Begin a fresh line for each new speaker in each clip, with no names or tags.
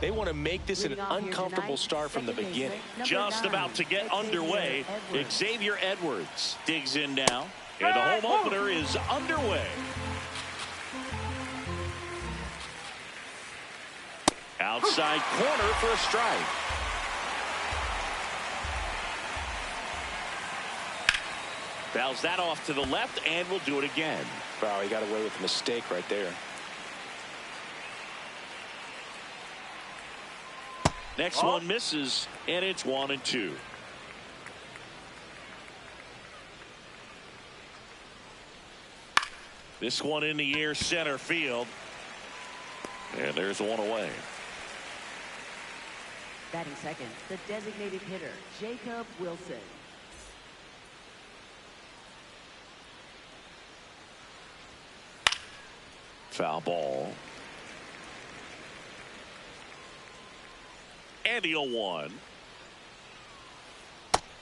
They want to make this an uncomfortable start from the beginning.
Just about to get underway. Xavier Edwards digs in now, and the home opener is underway. Outside corner for a strike. Fouls that off to the left, and will do it again.
Wow, he got away with a mistake right there.
Next one misses, and it's 1-2. This one in the air center field. And there's one away.
Batting second, the designated hitter, Jacob Wilson.
Foul ball. And the 0-1.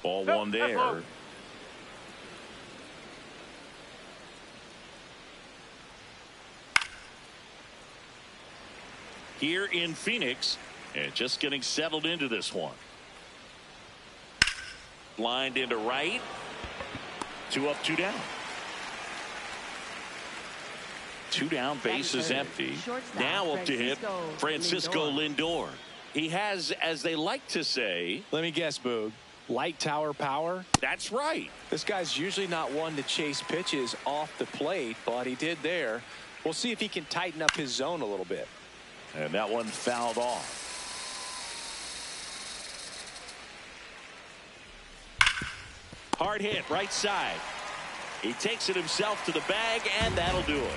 Ball one there. Here in Phoenix, and just getting settled into this one. Lined into right. 2 up, 2 down. 2 down, base is empty. Now up to hit Francisco Lindor. He has, as they like to say,
let me guess, Boog, light tower power.
That's right.
This guy's usually not one to chase pitches off the plate, but he did there. We'll see if he can tighten up his zone a little bit.
And that one fouled off. Hard hit, right side. He takes it himself to the bag, and that'll do it.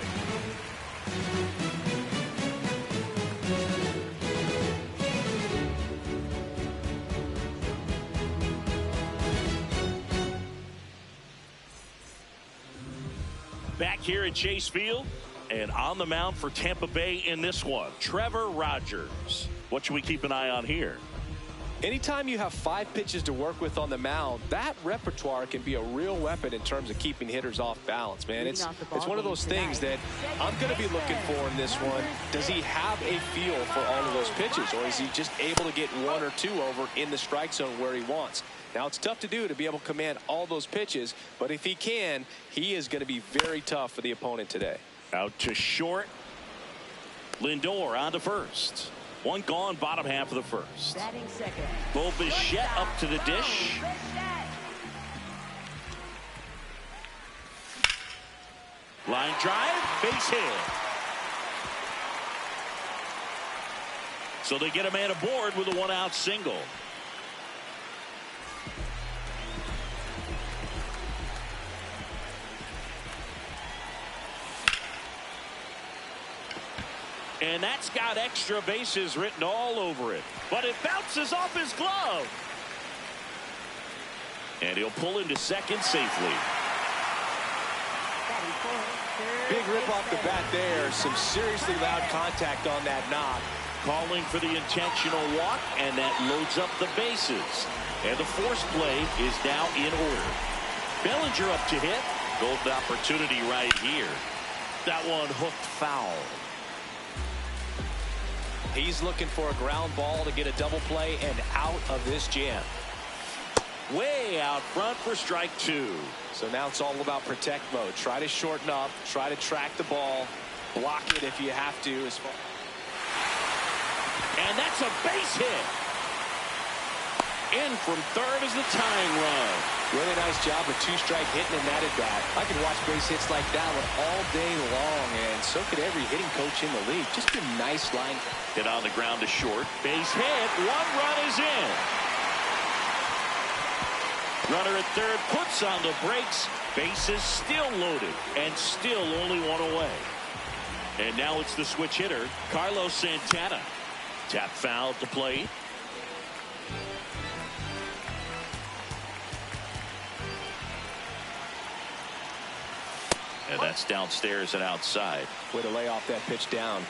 Back here at Chase Field, and on the mound for Tampa Bay in this one, Trevor Rogers. What should we keep an eye on here?
Anytime you have 5 pitches to work with on the mound, that repertoire can be a real weapon in terms of keeping hitters off balance, man. It's one of those things that I'm going to be looking for in this one. Does he have a feel for all of those pitches, or is he just able to get 1 or 2 over in the strike zone where he wants? Now, it's tough to do to be able to command all those pitches, but if he can, he is going to be very tough for the opponent today.
Out to short. Lindor on to first. One gone, bottom half of the first. Bo Bichette up to the dish. Line drive, base hit. So they get a man aboard with a 1-out single. And that's got extra bases written all over it. But it bounces off his glove. And he'll pull into second safely.
Big rip off the bat there. Some seriously loud contact on that knock.
Calling for the intentional walk, and that loads up the bases. And the force play is now in order. Bellinger up to hit. Golden opportunity right here. That one hooked foul.
He's looking for a ground ball to get a double play and out of this jam.
Way out front for strike 2.
So now it's all about protect mode. Try to shorten up, try to track the ball, block it if you have to.
And that's a base hit. In from third is the tying run.
Really nice job with 2-strike hitting in that at bat. I could watch base hits like that one all day long, and so could every hitting coach in the league. Just a nice line.
Hit on the ground to short. Base hit. 1 run is in. Runner at third puts on the brakes. Bases still loaded, and still only 1 away. And now it's the switch hitter, Carlos Santana. Tap foul to play. And that's downstairs and outside.
Way to lay off that pitch down.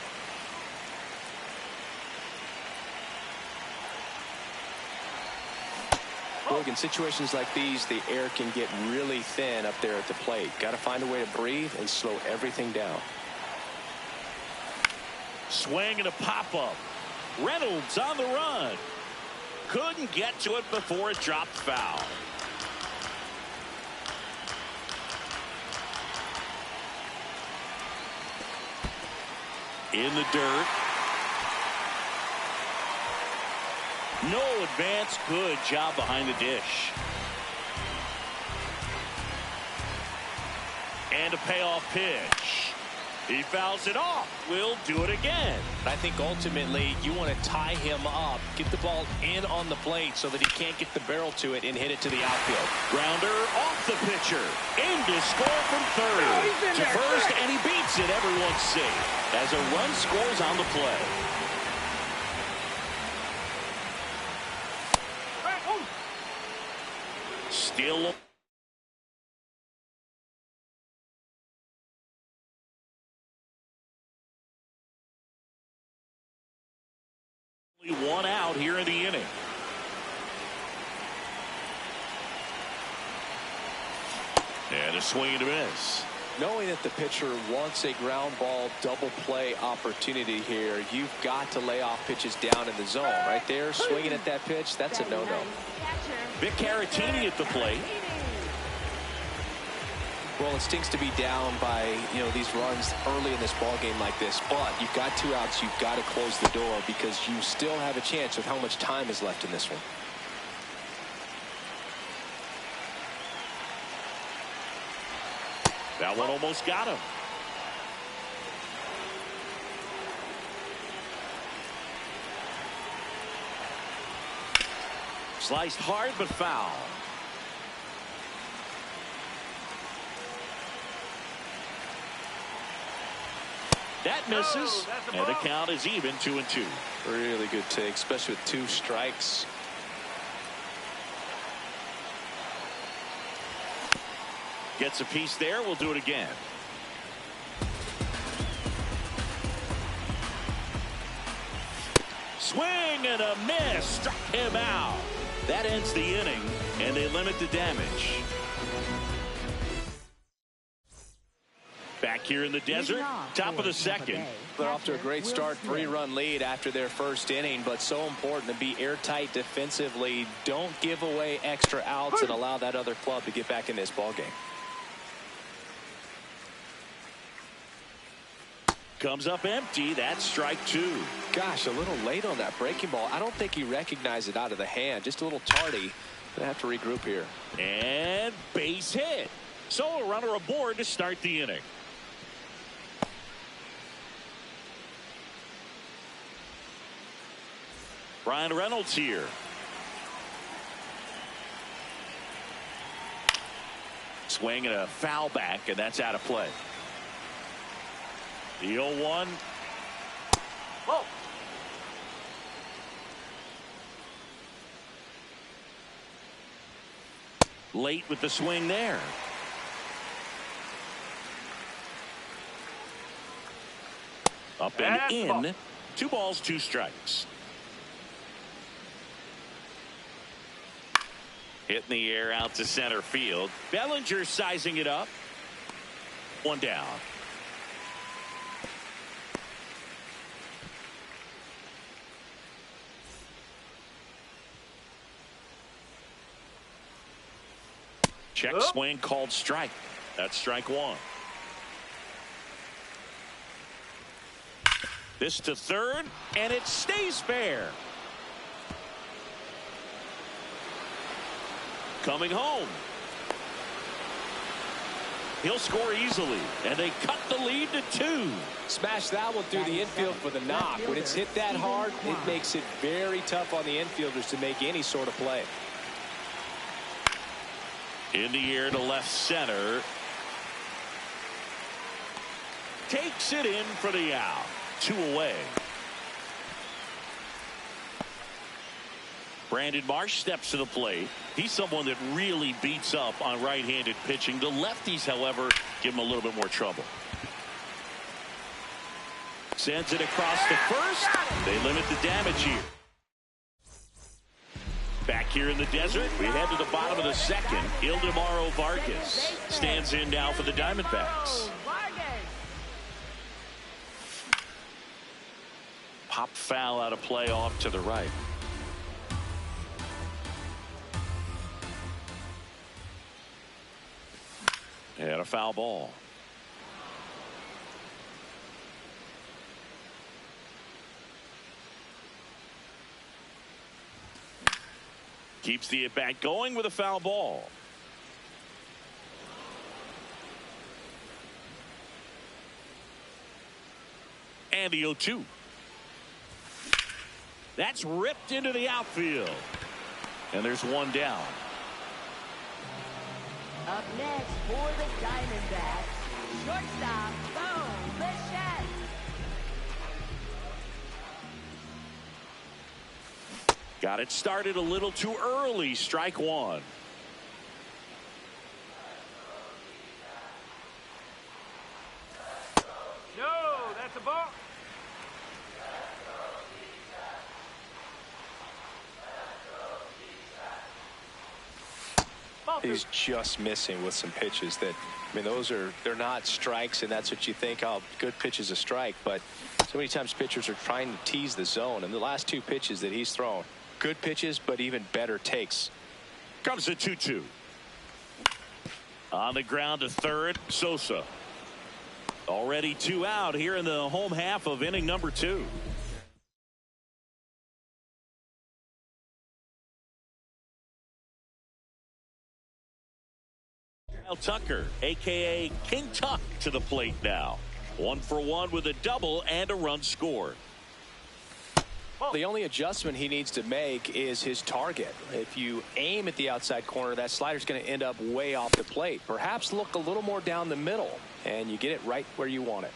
Look, in situations like these, the air can get really thin up there at the plate. Got to find a way to breathe and slow everything down.
Swing and a pop-up. Reynolds on the run. Couldn't get to it before it dropped foul. In the dirt. No advance. Good job behind the dish. And a payoff pitch. He fouls it off. Will do it again.
I think ultimately you want to tie him up, get the ball in on the plate so that he can't get the barrel to it and hit it to the outfield.
Grounder off the pitcher. In to score from third. To first, and he beats it. Everyone's safe as a run scores on the play. Still. One out here in the inning. And a swing and a miss.
Knowing that the pitcher wants a ground ball double play opportunity here, you've got to lay off pitches down in the zone. Right there, swinging at that pitch, that's a no-no.
Vic Caratini at the plate.
Well, it stinks to be down by, these runs early in this ball game like this, but you've got 2 outs. You've got to close the door because you still have a chance with how much time is left in this one.
That one almost got him. Sliced hard but foul. That misses, and the count is even 2-2.
Really good take, especially with 2 strikes.
Gets a piece there. We'll do it again. Swing and a miss. Struck him out. That ends the inning, and they limit the damage. Back here in the desert, top of the second.
They're off to a great start, 3-run lead after their first inning, but so important to be airtight defensively. Don't give away extra outs and allow that other club to get back in this ball game.
Comes up empty. That's strike 2.
Gosh, a little late on that breaking ball. I don't think he recognized it out of the hand. Just a little tardy. Gonna have to regroup here.
And base hit. So a runner aboard to start the inning. Brian Reynolds here. Swing and a foul back, and that's out of play. The 0-1. Whoa. Late with the swing there. Up and in. 2 balls, 2 strikes. Hit in the air out to center field. Bellinger sizing it up. 1 down. Check swing called strike. That's strike 1. This to third, and it stays fair. Coming home. He'll score easily, and they cut the lead to 2.
Smash that one through the infield for the knock. When it's hit that hard, it makes it very tough on the infielders to make any sort of play.
In the air to left center. Takes it in for the out. 2 away. Brandon Marsh steps to the plate. He's someone that really beats up on right-handed pitching. The lefties, however, give him a little bit more trouble. Sends it across to first. They limit the damage here. Back here in the desert, we head to the bottom of the second. Ildemaro Vargas stands in now for the Diamondbacks. Pop foul out of play off to the right. And a foul ball. Keeps the at-bat going with a foul ball. And the 0-2. That's ripped into the outfield. And there's one down.
Up next for the Diamondbacks, shortstop, Bo Bichette.
Got it started a little too early. Strike one.
No, that's a ball.
He's just missing with some pitches that, I mean, they're not strikes, and that's what you think, oh, good pitch is a strike, but so many times pitchers are trying to tease the zone, and the last two pitches that he's thrown, good pitches, but even better takes.
Comes the 2-2. On the ground to third, Sosa. Already 2 out here in the home half of inning number 2. Tucker, a.k.a. King Tuck, to the plate now. 1 for 1 with a double and a run scored.
The only adjustment he needs to make is his target. If you aim at the outside corner, that slider's going to end up way off the plate. Perhaps look a little more down the middle, and you get it right where you want it.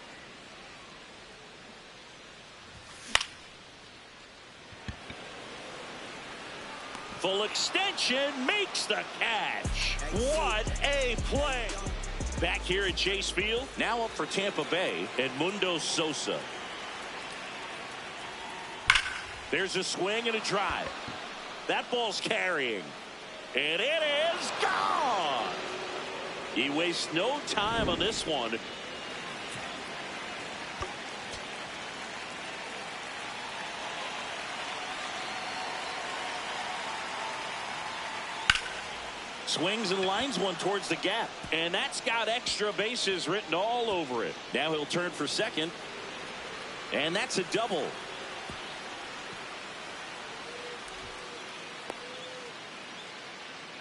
Full extension, makes the catch. What a play. Back here at Chase Field, now up for Tampa Bay, Edmundo Sosa. There's a swing and a drive. That ball's carrying. And it is gone. He wastes no time on this one. Swings and lines one towards the gap. And that's got extra bases written all over it. Now he'll turn for second. And that's a double.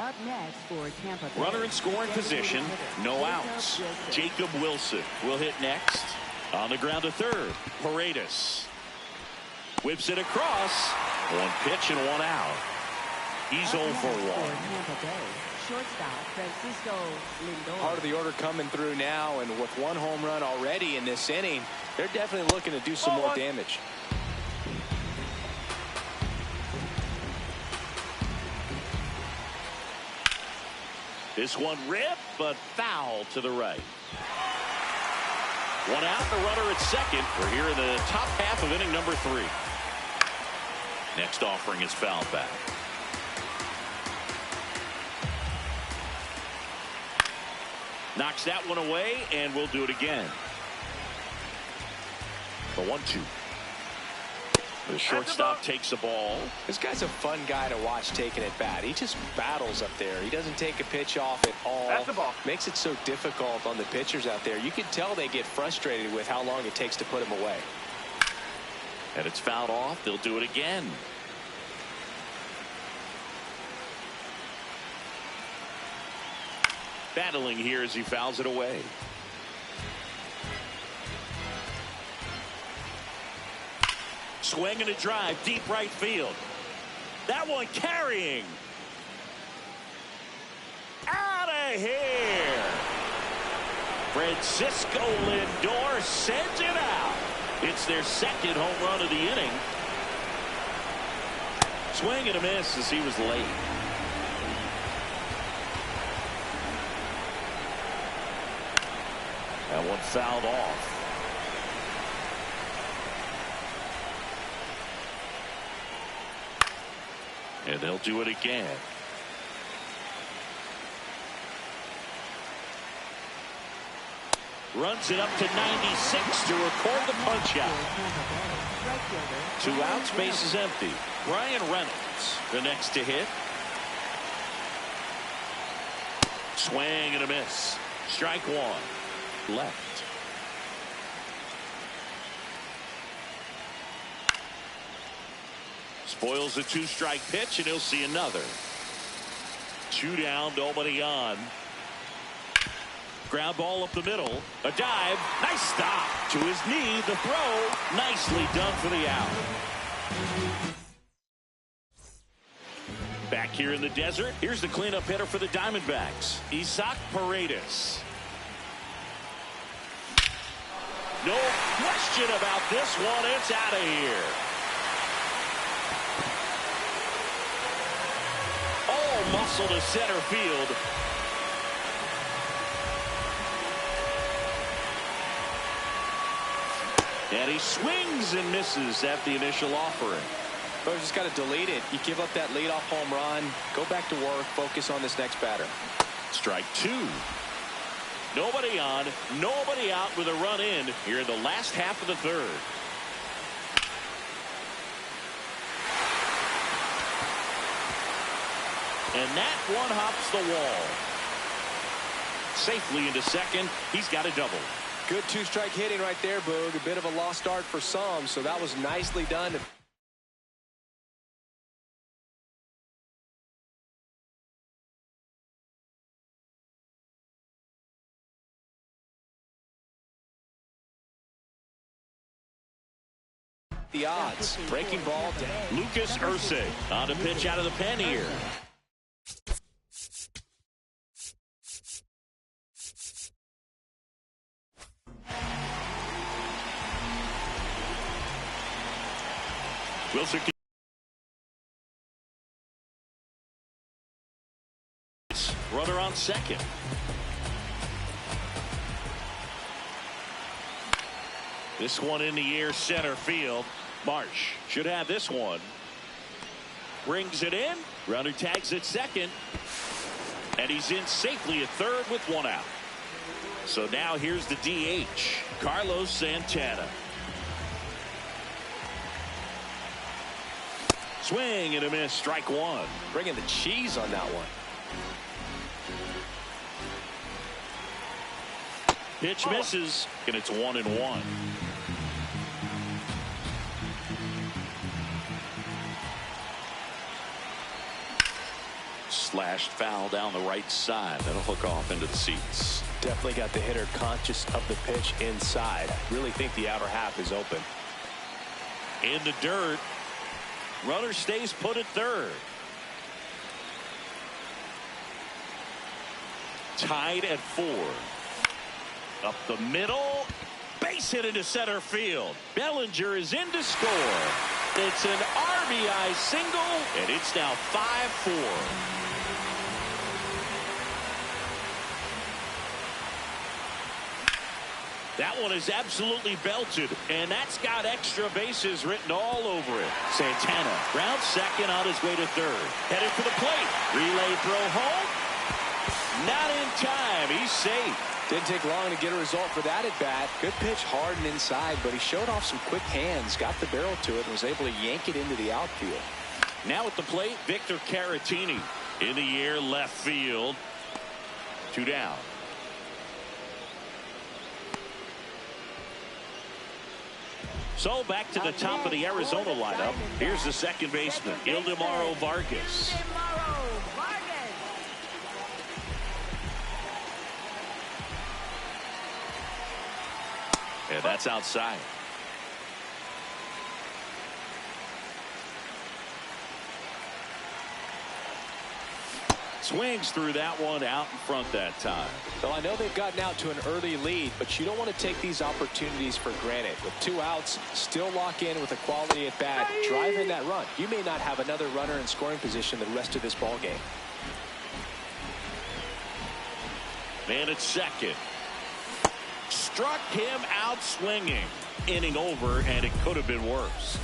Up next for Tampa Bay.
Runner in scoring position. No outs. Jacob Wilson will hit next. On the ground to third. Paredes. Whips it across. 1 pitch and 1 out. He's 0 for 1.
Shortstop Francisco Lindor.
Part of the order coming through now, and with 1 home run already in this inning, they're definitely looking to do some more damage.
This one ripped, but foul to the right. 1 out, the runner at second. We're here in the top half of inning number 3. Next offering is fouled back. Knocks that one away, and we'll do it again. The 1-2. The shortstop takes the ball.
This guy's a fun guy to watch taking at bat. He just battles up there. He doesn't take a pitch off at all.
That's the ball.
Makes it so difficult on the pitchers out there. You can tell they get frustrated with how long it takes to put him away.
And it's fouled off. They'll do it again. Battling here as he fouls it away. Swing and a drive, deep right field. That one carrying. Out of here. Francisco Lindor sends it out. It's their second home run of the inning. Swing and a miss as he was late. That one fouled off. And they'll do it again. Runs it up to 96 to record the punch out. 2 outs, base is empty. Brian Reynolds, the next to hit. Swing and a miss. Strike 1. Left. Spoils the 2-strike pitch, and he'll see another. 2 down, nobody on. Ground ball up the middle. A dive. Nice stop. To his knee. The throw. Nicely done for the out. Back here in the desert. Here's the cleanup hitter for the Diamondbacks. Isaac Paredes. No question about this one. It's out of here. All muscle to center field. And he swings and misses at the initial offering.
But just got to delete it. You give up that leadoff home run. Go back to work. Focus on this next batter.
Strike 2. Nobody on, nobody out with a run in here in the last half of the 3rd. And that one hops the wall. Safely into second. He's got a double.
Good 2-strike hitting right there, Boog. A bit of a lost start for some, so that was nicely done. The odds. Breaking ball down.
Lucas Ursay on the pitch out of the pen here. Wilson. Runner on second. This one in the air, center field. Marsh should have this one. Brings it in. Runner tags at second. And he's in safely at third with 1 out. So now here's the DH, Carlos Santana. Swing and a miss, strike 1.
Bringing the cheese on that one.
Pitch misses, and it's 1-1. Slashed foul down the right side. That'll hook off into the seats.
Definitely got the hitter conscious of the pitch inside. Really think the outer half is open.
In the dirt. Runner stays put at third. Tied at 4. Up the middle. Base hit into center field. Bellinger is in to score. It's an RBI single, and it's now 5-4. That one is absolutely belted, and that's got extra bases written all over it. Santana, ground second on his way to third. Headed for the plate. Relay throw home. Not in time. He's safe.
Didn't take long to get a result for that at bat. Good pitch, hard and inside, but he showed off some quick hands, got the barrel to it, and was able to yank it into the outfield.
Now at the plate, Victor Caratini. In the air, left field. 2 down. So back to the top of the Arizona lineup. Here's the second baseman, Ildemaro Vargas. And that's outside. Swings through that one out in front that time.
Well, I know they've gotten out to an early lead, but you don't want to take these opportunities for granted. With 2 outs, still lock in with a quality at bat, drive in that run. You may not have another runner in scoring position the rest of this ball game.
Man at second. Struck him out swinging. Inning over, and it could have been worse.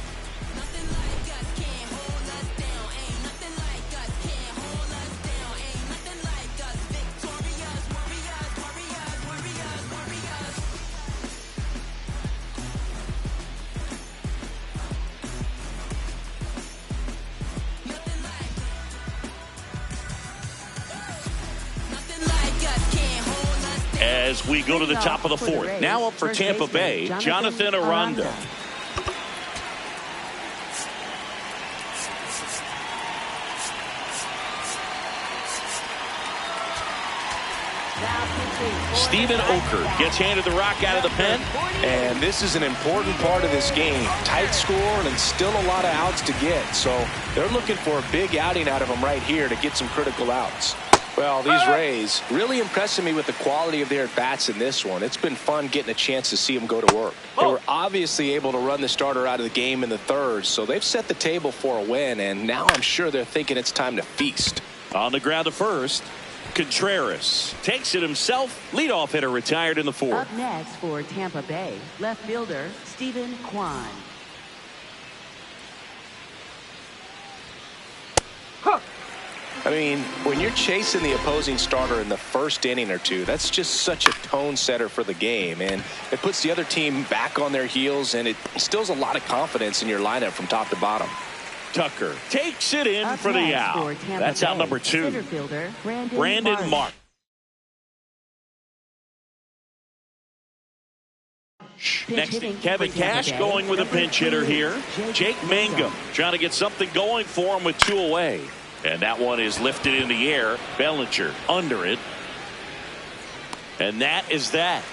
as we go to the top of the fourth. Now up for Tampa Bay, Jonathan Aranda. Steven Oker gets handed the rock out of the pen.
And this is an important part of this game. Tight score and still a lot of outs to get. So they're looking for a big outing out of them right here to get some critical outs. Well, these Rays really impressing me with the quality of their at-bats in this one. It's been fun getting a chance to see them go to work. They were obviously able to run the starter out of the game in the third, so they've set the table for a win, and now I'm sure they're thinking it's time to feast.
On the ground to first, Contreras takes it himself. Leadoff hitter retired in the fourth.
Up next for Tampa Bay, left fielder Stephen Kwan.
I mean, when you're chasing the opposing starter in the first inning or two, that's just such a tone setter for the game, and it puts the other team back on their heels, and it instills a lot of confidence in your lineup from top to bottom.
Tucker takes it in for the out. That's out number 2.
Fielder,
Brandon Mark. Next to Kevin Cash going with a pinch hitter here. Jake Mangum trying to get something going for him with 2 away. And that one is lifted in the air. Bellinger under it. And that is that.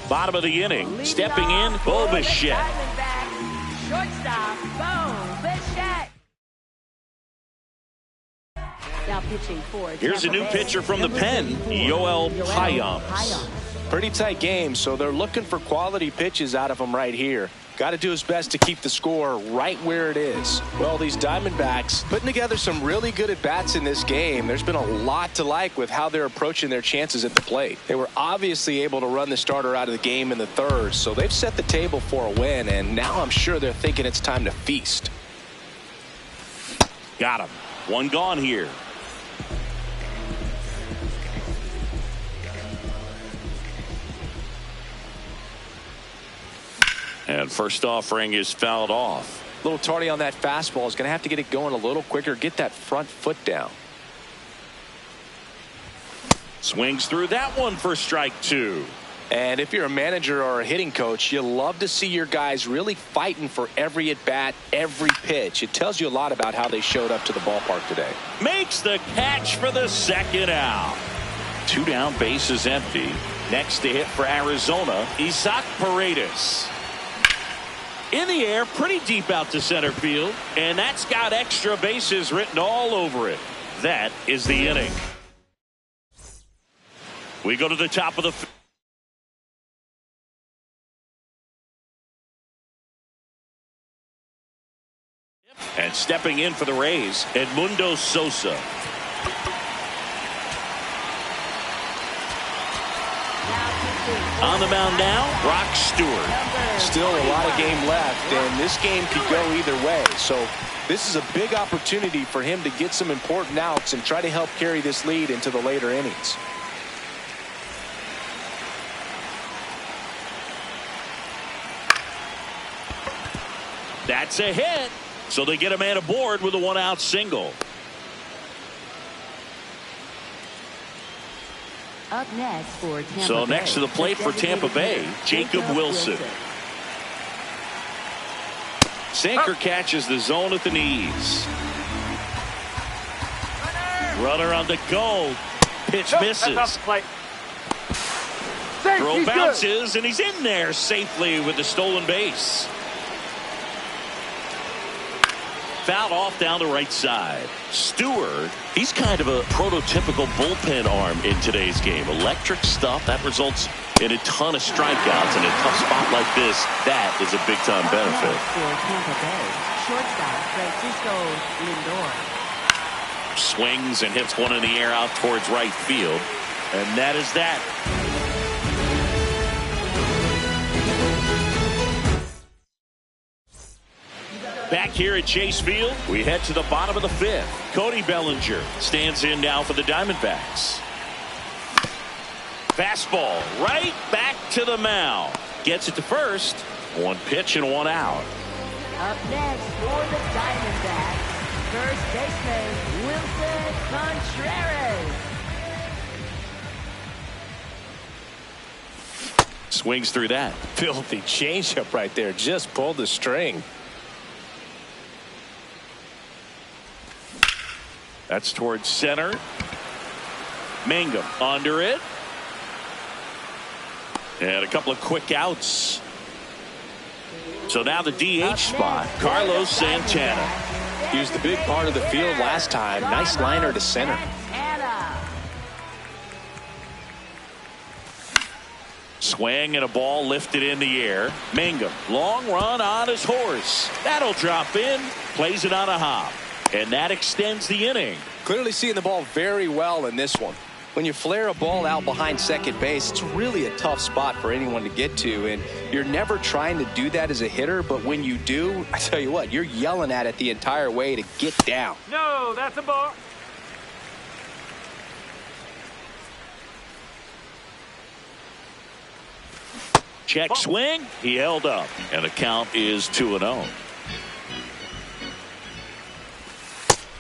Bottom of the inning, stepping in, Bo Bichette.
Shortstop, Bo Bichette. Now pitching for
Here's a new pitcher from the pen, Yoel Payams.
Pretty tight game, so they're looking for quality pitches out of him right here. Got to do his best to keep the score right where it is. Well, these Diamondbacks putting together some really good at-bats in this game. There's been a lot to like with how they're approaching their chances at the plate. They were obviously able to run the starter out of the game in the third, so they've set the table for a win, and now I'm sure they're thinking it's time to feast.
Got him. One gone here. And first offering is fouled off.
A little tardy on that fastball. Is going to have to get it going a little quicker. Get that front foot down.
Swings through that one for strike 2.
And if you're a manager or a hitting coach, you love to see your guys really fighting for every at-bat, every pitch. It tells you a lot about how they showed up to the ballpark today.
Makes the catch for the second out. 2 down, bases empty. Next to hit for Arizona, Isaac Paredes. In the air, pretty deep out to center field, and that's got extra bases written all over it. That is the inning. We go to the top of the and stepping in for the Rays, Edmundo Sosa. On the mound now, Brock Stewart.
Still a lot of game left, and this game could go either way. So this is a big opportunity for him to get some important outs and try to help carry this lead into the later innings.
That's a hit. So they get a man aboard with a 1-out single.
Up next for Tampa
So
Bay,
next to the plate for Tampa Bay, Jacob Wilson. Sinker catches the zone at the knees. Runner on the go. Pitch misses. Throw bounces, and he's in there safely with the stolen base. Fouled off down the right side. Stewart, he's kind of a prototypical bullpen arm in today's game. Electric stuff that results in a ton of strikeouts. In a tough spot like this, that is a big-time benefit.
For Tampa Bay, shortstop Francisco Lindor.
Swings and hits one in the air out towards right field. And that is that. Back here at Chase Field, we head to the bottom of the 5th. Cody Bellinger stands in now for the Diamondbacks. Fastball right back to the mound. Gets it to first. One pitch and one out.
Up next for the Diamondbacks, first baseman Wilson Contreras.
Swings through that.
Filthy changeup right there. Just pulled the string.
That's towards center. Mangum under it. And a couple of quick outs. So now the DH spot, Carlos Santana.
He was the big part of the field last time. Nice liner to center.
Swing and a ball lifted in the air. Mangum, long run on his horse. That'll drop in. Plays it on a hop. And that extends the inning.
Clearly seeing the ball very well in this one. When you flare a ball out behind second base, it's really a tough spot for anyone to get to, and you're never trying to do that as a hitter, but when you do, I tell you what, you're yelling at it the entire way to get down.
No, that's a ball.
Check swing. He held up, and the count is 2-0.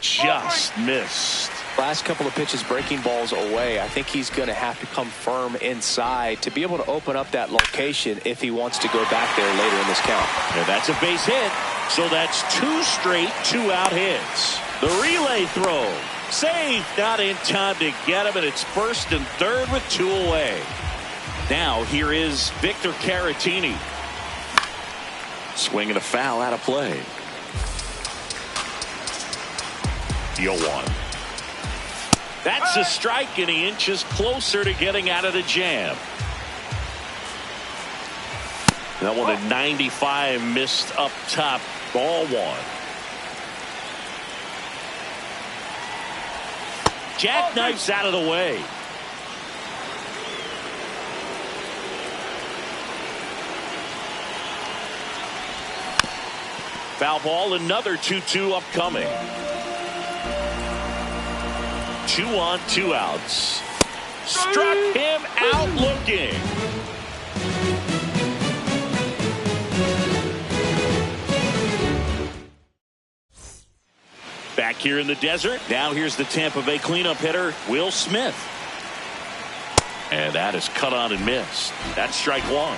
Just missed.
Last couple of pitches breaking balls away. I think he's going to have to come firm inside to be able to open up that location if he wants to go back there later in this count.
And that's a base hit. So that's two straight two-out hits. The relay throw. Saved, not in time to get him, and it's first and third with two away. Now here is Victor Caratini. Swinging a foul out of play. 0-1. That's a strike, and he inches closer to getting out of the jam. That one at 95, missed up top, ball one. Jackknifes out of the way. Foul ball, another 2-2 upcoming. 2 on, 2 outs. Struck him out looking. Back here in the desert. Now here's the Tampa Bay cleanup hitter, Will Smith. And that is cut on and missed. That's strike one.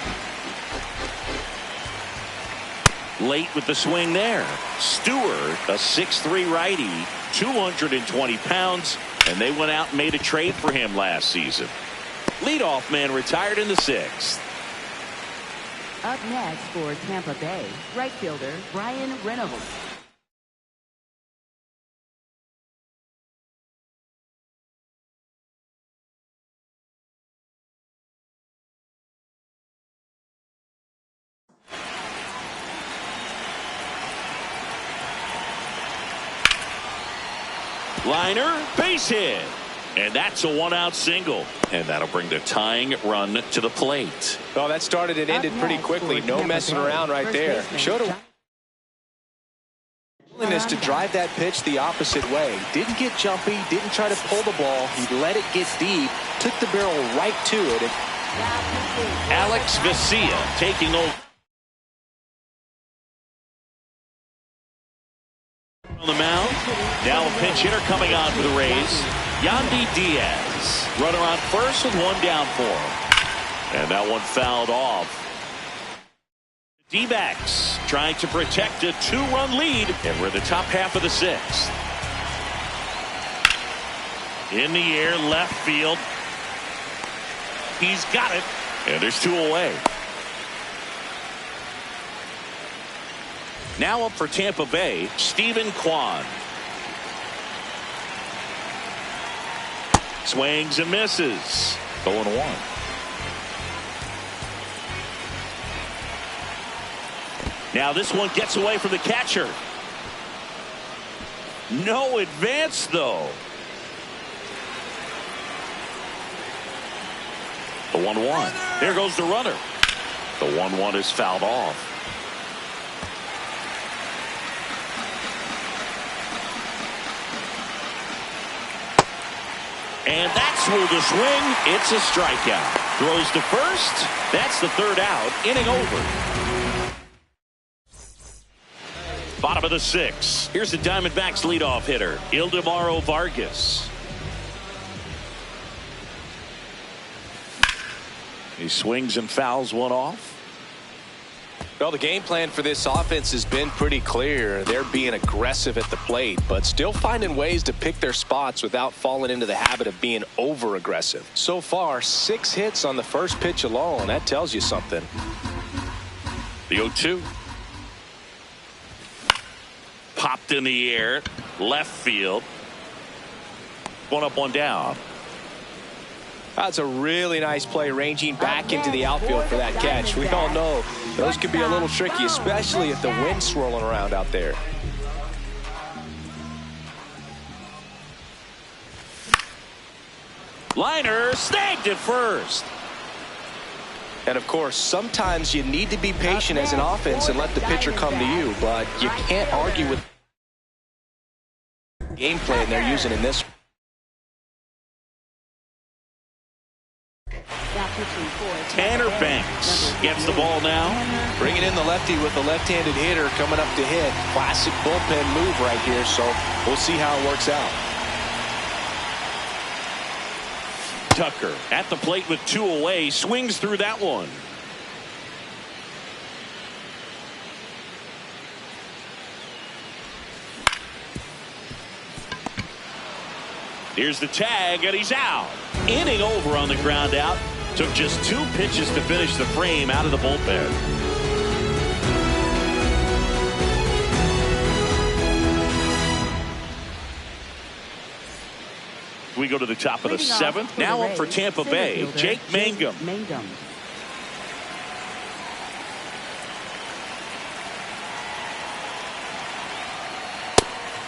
Late with the swing there. Stewart, a 6'3" righty, 220 pounds. And they went out and made a trade for him last season. Leadoff man retired in the 6th.
Up next for Tampa Bay, right fielder Brian Reynolds.
Liner, base hit. And that's a 1-out single. And that'll bring the tying run to the plate.
Well, that started and ended pretty quickly. No messing around right there. Showed a willingness to drive that pitch the opposite way. Didn't get jumpy, didn't try to pull the ball. He let it get deep, took the barrel right to it.
Alex Vesia taking over. On the mound. Now a pinch hitter coming on for the Rays. Yandy Diaz. Runner on first with one down for him. And that one fouled off. D-backs trying to protect a 2-run lead. And we're in the top half of the 6th. In the air, left field. He's got it. And there's 2 away. Now up for Tampa Bay, Stephen Kwan. Swings and misses. 0-1. Now this one gets away from the catcher. No advance though. The 1-1. There goes the runner. The 1-1 is fouled off. And that's through the swing. It's a strikeout. Throws to first. That's the third out. Inning over. Bottom of the sixth. Here's the Diamondbacks leadoff hitter, Ildemaro Vargas. He swings and fouls one off.
Well, the game plan for this offense has been pretty clear. They're being aggressive at the plate, but still finding ways to pick their spots without falling into the habit of being over aggressive. So far, 6 hits on the first pitch alone. That tells you something.
The 0-2. Popped in the air, left field. One up, one down.
That's a really nice play, ranging back into the outfield for that catch. We all know those can be a little tricky, especially if the wind's swirling around out there.
Liner snagged at first.
And of course, sometimes you need to be patient as an offense and let the pitcher come to you, but you can't argue with the game plan they're using in this.
Tanner Banks gets the ball now.
Bringing in the lefty with the left-handed hitter coming up to hit. Classic bullpen move right here, so we'll see how it works out.
Tucker at the plate with 2 away, swings through that one. Here's the tag, and he's out. Inning over on the ground out. Took just 2 pitches to finish the frame out of the bullpen. We go to the top of the 7th. Now up for Tampa Bay, Jake Mangum.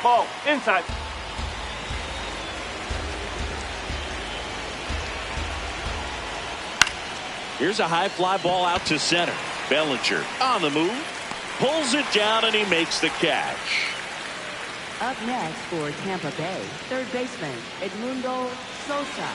Ball, inside.
Here's a high fly ball out to center. Bellinger on the move. Pulls it down, and he makes the catch.
Up next for Tampa Bay, third baseman, Edmundo Sosa.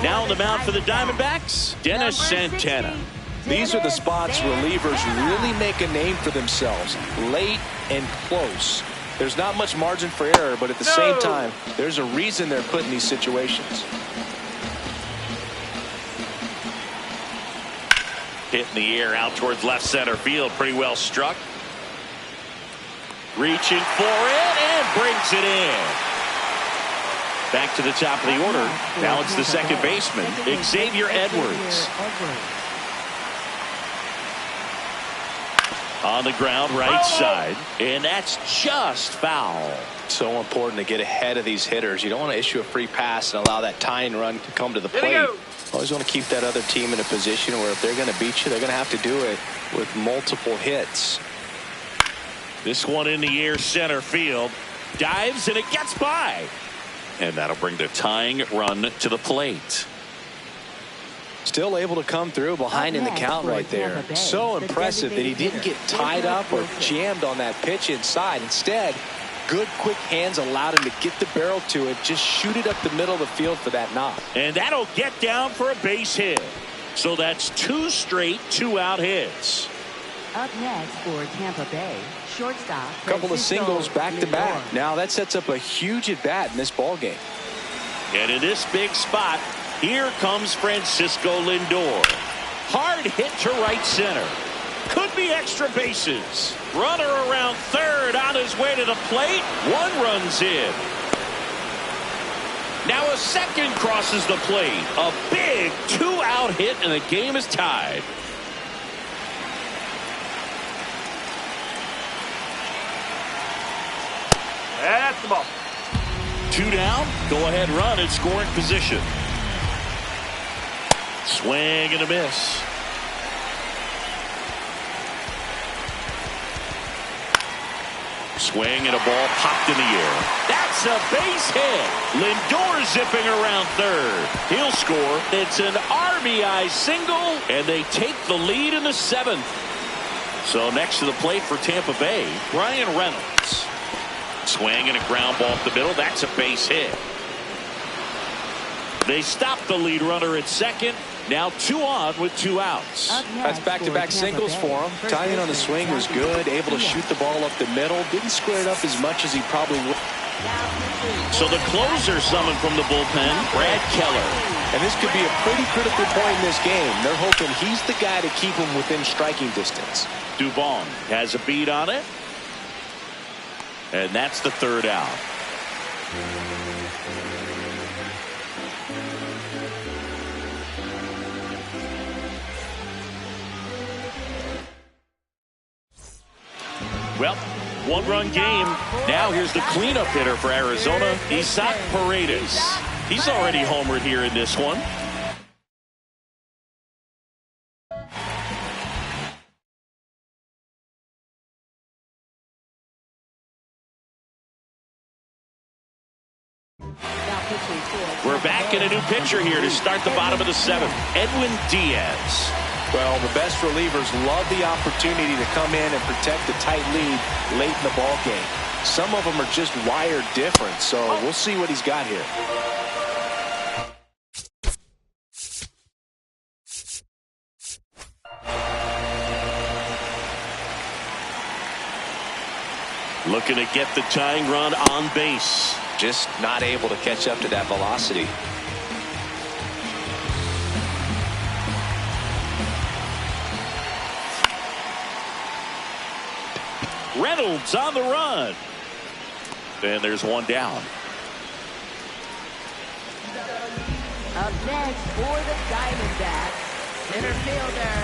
Now on the mound for the Diamondbacks, Dennis Santana.
These are the spots relievers really make a name for themselves. Late and close. There's not much margin for error, but at the same time, there's a reason they're put in these situations.
Hit in the air out towards left center field. Pretty well struck. Reaching for it and brings it in. Back to the top of the order. Now it's the second baseman, Xavier Edwards. On the ground, right side. And that's just foul.
So important to get ahead of these hitters. You don't want to issue a free pass and allow that tying run to come to the plate. Always want to keep that other team in a position where if they're going to beat you, they're going to have to do it with multiple hits.
This one in the air, center field. Dives, and it gets by. And that'll bring the tying run to the plate.
Still able to come through behind in the count right there. So impressive that he didn't get tied up or jammed on that pitch inside. Instead, good quick hands allowed him to get the barrel to it, just shoot it up the middle of the field for that knock.
And that'll get down for a base hit. So that's 2 straight 2-out hits.
Up next for Tampa Bay, shortstop.
A couple of singles back to back. Now that sets up a huge at bat in this ball game.
And in this big spot, here comes Francisco Lindor. Hard hit to right center. Could be extra bases. Runner around third on his way to the plate. 1 runs in. Now a second crosses the plate. A big 2-out hit, and the game is tied.
That's the ball.
2 down. Go ahead run in scoring position. Swing and a miss. Swing and a ball popped in the air. That's a base hit. Lindor zipping around third. He'll score. It's an RBI single, and they take the lead in the 7th. So next to the plate for Tampa Bay, Brian Reynolds. Swing and a ground ball up the middle. That's a base hit. They stop the lead runner at second. Now 2 on with 2 outs.
That's back-to-back singles for him. Timing on the swing was good. Able to shoot the ball up the middle. Didn't square it up as much as he probably would.
So the closer summoned from the bullpen, Brad Keller.
And this could be a pretty critical point in this game. They're hoping he's the guy to keep him within striking distance.
Dubon has a beat on it. And that's the 3rd out. Well, 1-run game. Now here's the cleanup hitter for Arizona, Isaac Paredes. He's already homered here in this one. We're back in a new pitcher here to start the bottom of the 7th. Edwin Diaz.
Well, the best relievers love the opportunity to come in and protect the tight lead late in the ball game. Some of them are just wired different, so we'll see what he's got here.
Looking to get the tying run on base.
Just not able to catch up to that velocity.
Reynolds on the run. And there's 1 down.
Up next for the Diamondbacks, center fielder,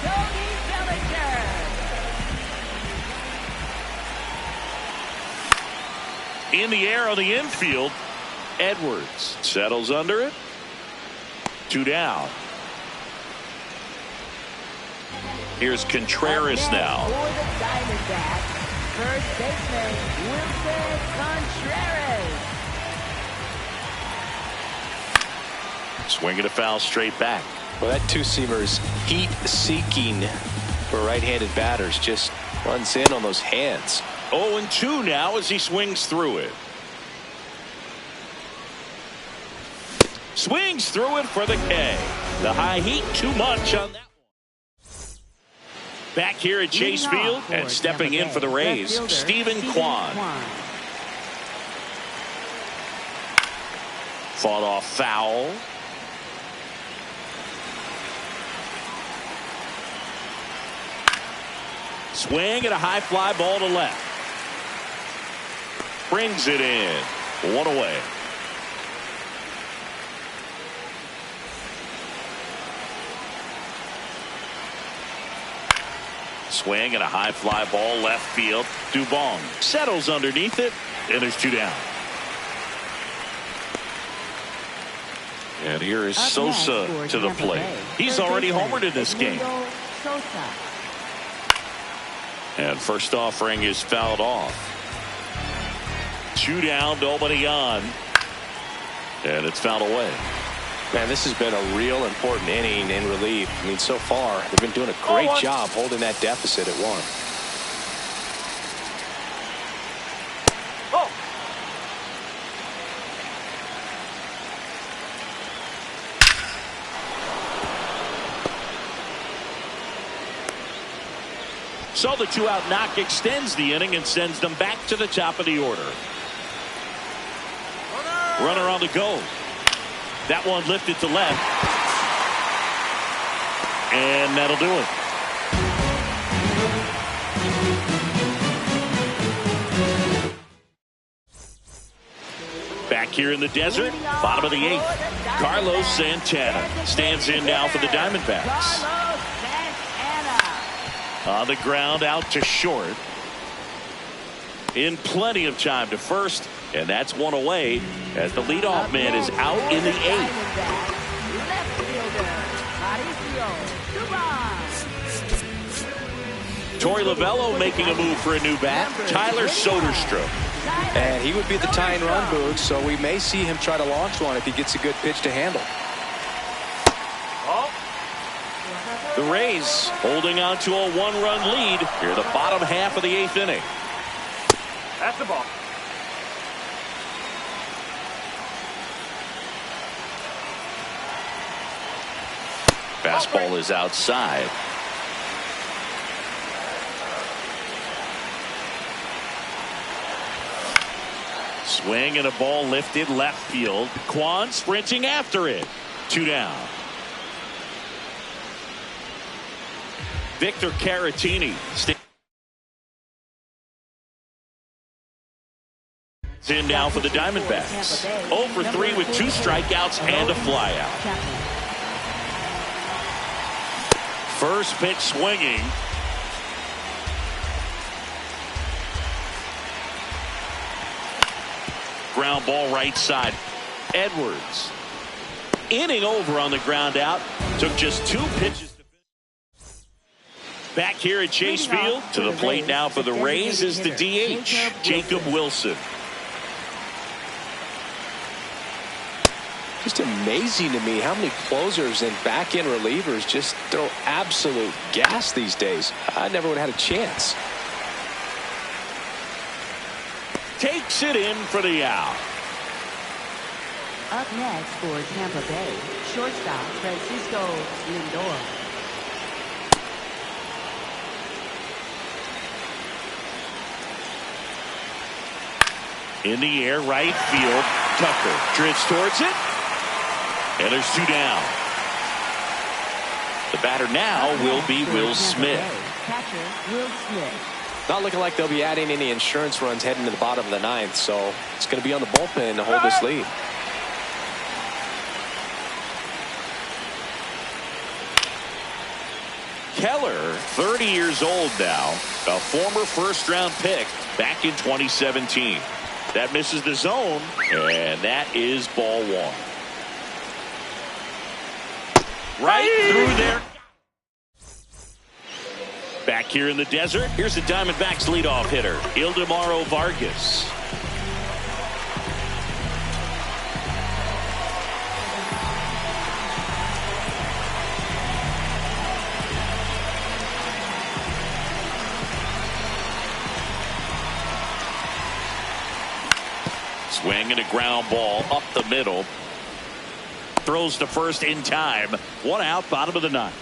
Cody Bellinger.
In the air on the infield, Edwards settles under it. 2 down. Here's Contreras now.
For the Diamondbacks, first baseman Wilson Contreras.
Swinging a foul straight back.
Well, that two-seamer is heat-seeking for right-handed batters. Just runs in on those hands.
0-2 now as he swings through it. Swings through it for the K. The high heat too much on that one. Back here at Chase Field and stepping in for the Rays, Stephen Kwan. Fought off foul. Swing and a high fly ball to left. Brings it in. 1 away. Swing and a high fly ball left field. Dubon settles underneath it, and there's 2 down. And here is Sosa to the plate. He's already homered in this game. And first offering is fouled off. 2 down, nobody on. And it's fouled away.
Man, this has been a real important inning in relief. I mean, so far, they've been doing a great job holding that deficit at 1.
So the 2-out knock extends the inning and sends them back to the top of the order. Runner on the go. That one lifted to left. And that'll do it. Back here in the desert, bottom of the 8th. Carlos Santana stands in now for the Diamondbacks. On the ground out to short. In plenty of time to first. And that's 1 away as the leadoff man is out in the 8th. Torey Lovullo making a move for a new bat. Tyler Soderstrom.
And he would be the tying run boot, so we may see him try to launch one if he gets a good pitch to handle.
The Rays holding on to a one-run lead here in the bottom half of the 8th inning.
That's the ball.
Fastball is outside. Swing and a ball lifted left field. Kwan sprinting after it. 2 down. Victor Caratini in now for the Diamondbacks. 0 for 3 with 2 strikeouts and a flyout. First pitch swinging. Ground ball right side. Edwards. Inning over on the ground out. Took just 2 pitches. Back here at Chase Field. To the plate now for the Rays is the DH, Jacob Wilson.
Just amazing to me how many closers and back-end relievers just throw absolute gas these days. I never would have had a chance.
Takes it in for the out.
Up next for Tampa Bay, shortstop Francisco Lindor.
In the air, right field. Tucker drifts towards it. And there's 2 down. The batter now will be Will Smith.
Catcher Will Smith.
Not looking like they'll be adding any insurance runs heading to the bottom of the 9th, so it's going to be on the bullpen to hold this lead.
Keller, 30 years old now, a former first-round pick back in 2017. That misses the zone, and that is ball 1. Right through there. Back here in the desert, here's the Diamondbacks leadoff hitter, Ildemaro Vargas. Swing and a ground ball up the middle. Throws to first in time. 1 out, bottom of the 9th.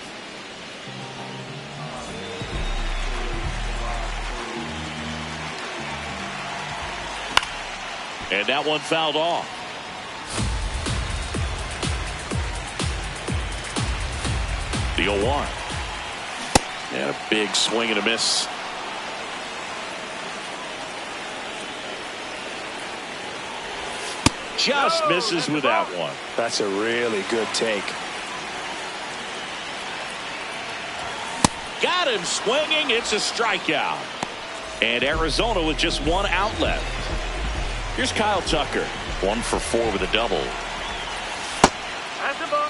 And that one fouled off. The 0-1. And a big swing and a miss. Just misses with that one.
That's a really good take.
Got him swinging. It's a strikeout. And Arizona with just 1 out left. Here's Kyle Tucker. 1 for 4 with a double.
That's the ball.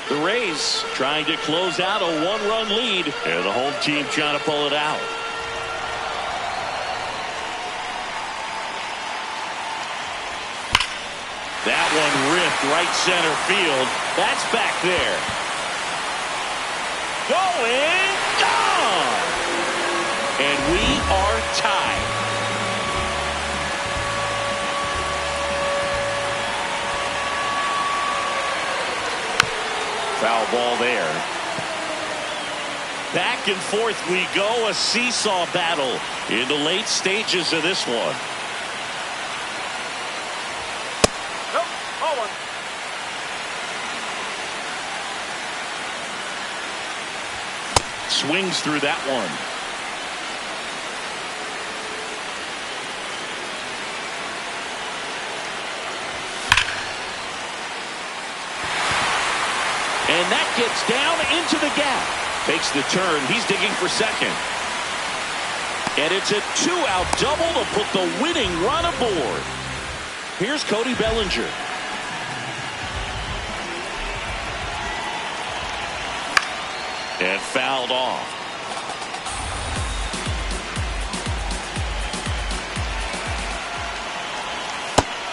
The Rays trying to close out a 1-run lead. And the home team trying to pull it out. That one ripped right center field. That's back there. Going, gone. And we are tied. Foul ball there. Back and forth we go. A seesaw battle in the late stages of this one. Swings through that one. And that gets down into the gap. Takes the turn. He's digging for second. And it's a 2-out double to put the winning run aboard. Here's Cody Bellinger. And fouled off.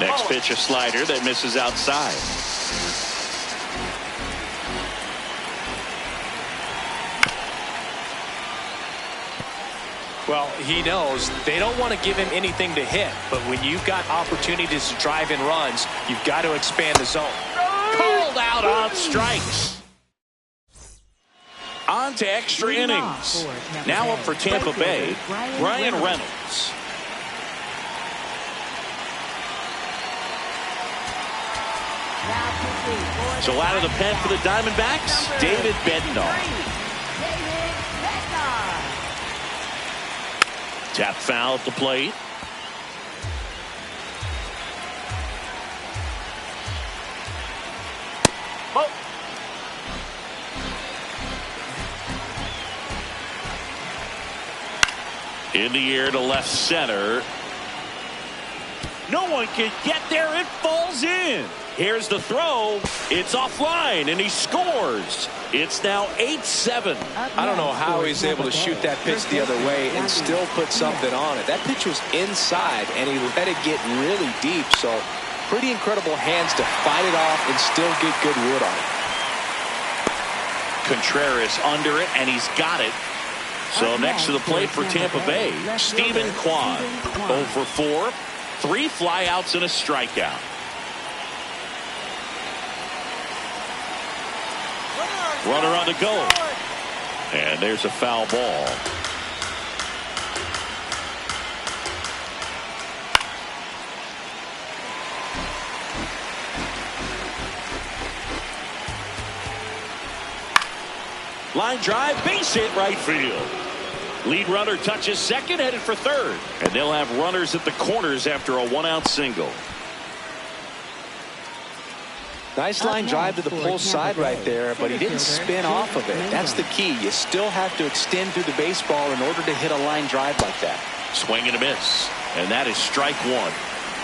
Next pitch, a slider that misses outside.
Well, he knows they don't want to give him anything to hit, but when you've got opportunities to drive in runs, you've got to expand the zone.
Called out on strikes. On to extra innings. Now up for Tampa Bay, Brian Reynolds. So out of the pen for the Diamondbacks, David Bednar. Tap foul at the plate.
Oh.
In the air to left center. No one can get there. It falls in. Here's the throw. It's offline, and he scores. It's now 8-7.
I don't know how he's able to shoot that pitch the other way and still put something on it. That pitch was inside, and he let it get really deep. So pretty incredible hands to fight it off and still get good wood on it.
Contreras under it, and he's got it. So next to the plate for Tampa Bay, Stephen Kwan. 0 for 4, 3 flyouts and a strikeout. Runner on the go. And there's a foul ball. Line drive, base hit right field. Lead runner touches second, headed for third. And they'll have runners at the corners after a 1-out single.
Nice line drive to the pull side right there, but he didn't spin off of it. That's the key. You still have to extend through the baseball in order to hit a line drive like that.
Swing and a miss. And that is strike one.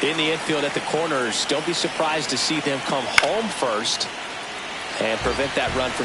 In the infield at the corners, don't be surprised to see them come home first and prevent that run from